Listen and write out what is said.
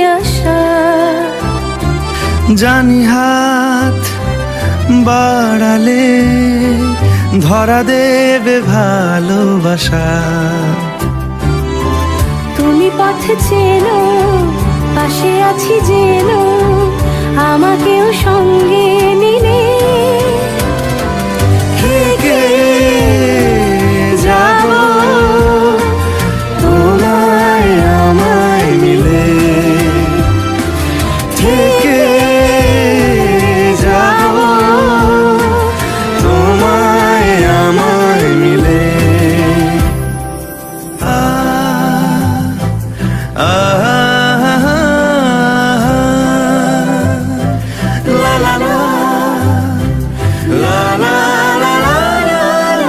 আশা। জানি হাত বাড়ালে ধরা দেবে ভালোবাসা। তুমি পথ চেনো, পাশে আছি যেন, আমাকেও সঙ্গে নিয়ে